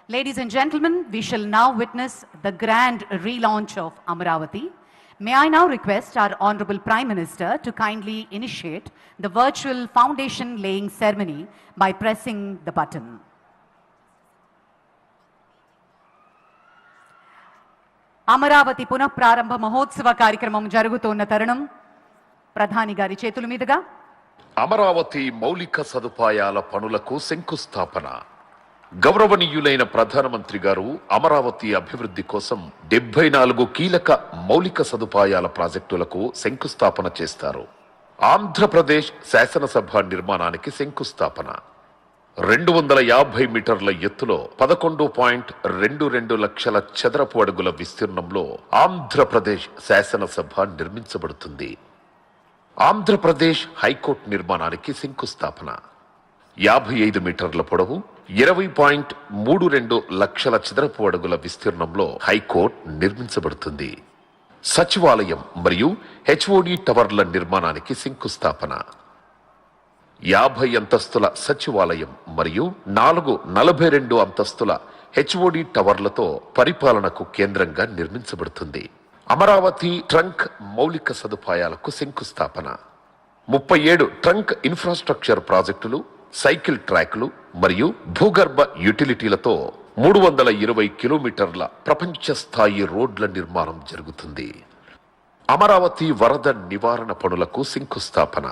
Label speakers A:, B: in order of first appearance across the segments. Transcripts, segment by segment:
A: Ladies and gentlemen, we shall now witness the grand relaunch of Amaravati. May I now request our Honorable Prime Minister to kindly initiate the virtual foundation laying ceremony by pressing the button. Amaravati పునఃప్రారంభ మహోత్సవ కార్యక్రమం జరుగుతున్న తరుణం ప్రధాని గారి చేతుల మీదుగా
B: అమరావతి మౌలిక సదుపాయాల పనులకు శంకుస్థాపన. గౌరవనీయులైన ప్రధానమంత్రి గారు అమరావతి అభివృద్ధి కోసం 74 కీలక మౌలిక సదుపాయాల ప్రాజెక్టులకు శంకుస్థాపన చేస్తారు. ఆంధ్రప్రదేశ్ శాసనసభ నిర్మాణానికి శంకుస్థాపన. 250 మీటర్ల ఎత్తులో 11.22 లక్షల చదరపు అడుగుల విస్తీర్ణంలో ఆంధ్రప్రదేశ్ శాసనసభ నిర్మించబడుతుంది. ఆంధ్రప్రదేశ్ హైకోర్టు నిర్మాణానికి శంకుస్థాపన. 55 మీటర్ల పొడవు 20.32 లక్షల చదరపు అడుగుల విస్తీర్ణంలో హైకోర్టు నిర్మించబడుతుంది. సచివాలయం మరియు హెచ్ఓడి టవర్ల నిర్మాణానికి శంకుస్థాపన. 50 అంతస్తుల సచివాలయం మరియు 42 అంతస్తుల హెచ్ఓడి టవర్లతో పరిపాలనకు కేంద్రంగా నిర్మించబడుతుంది. అమరావతి ట్రంక్ మౌలిక సదుపాయాలకు శంకుస్థాపన. 37 ట్రంక్ ఇన్ఫ్రాస్ట్రక్చర్ ప్రాజెక్టులు, సైకిల్ ట్రాక్లు మరియు భూగర్భ యుటిలిటీలతో 320 కిలోమీటర్ల ప్రపంచ స్థాయి రోడ్ల నిర్మాణం జరుగుతుంది. అమరావతి వరద నివారణ పనులకు శంకుస్థాపన.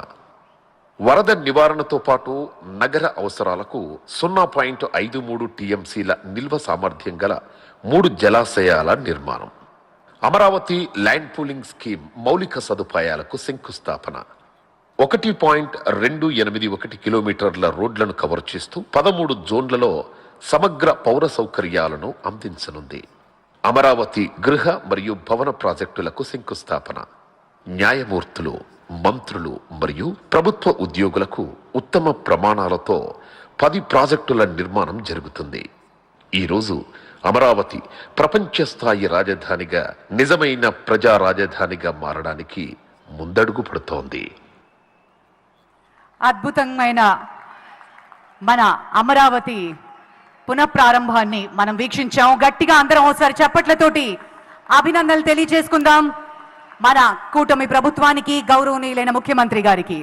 B: వరద నివారణతో పాటు నగర అవసరాలకు 0.53 టీఎంసీల నిల్వ సామర్థ్యం గల 3 జలాశయాల నిర్మాణం. అమరావతి ల్యాండ్ పూలింగ్ స్కీమ్ మౌలిక సదుపాయాలకు శంకుస్థాపన. 1.281 కిలోమీటర్ల రోడ్లను కవర్ చేస్తూ 13 జోన్లలో సమగ్ర పౌర సౌకర్యాలను అందించనుంది. అమరావతి గృహ మరియు భవన ప్రాజెక్టులకు శంకుస్థాపన. న్యాయమూర్తులు, మంత్రులు మరియు ప్రభుత్వ ఉద్యోగులకు ఉత్తమ ప్రమాణాలతో 10 ప్రాజెక్టుల నిర్మాణం జరుగుతుంది. ఈరోజు అమరావతి ప్రపంచ స్థాయి రాజధానిగా, నిజమైన ప్రజా రాజధానిగా మారడానికి ముందడుగు పడుతోంది.
A: అద్భుతమైన మన అమరావతి పునఃప్రారంభాన్ని మనం వీక్షించాం. గట్టిగా అందరం ఒకసారి చప్పట్లతోటి అభినందనలు తెలియజేసుకుందాం మన కూటమి ప్రభుత్వానికి, గౌరవనీయులైన ముఖ్యమంత్రి గారికి.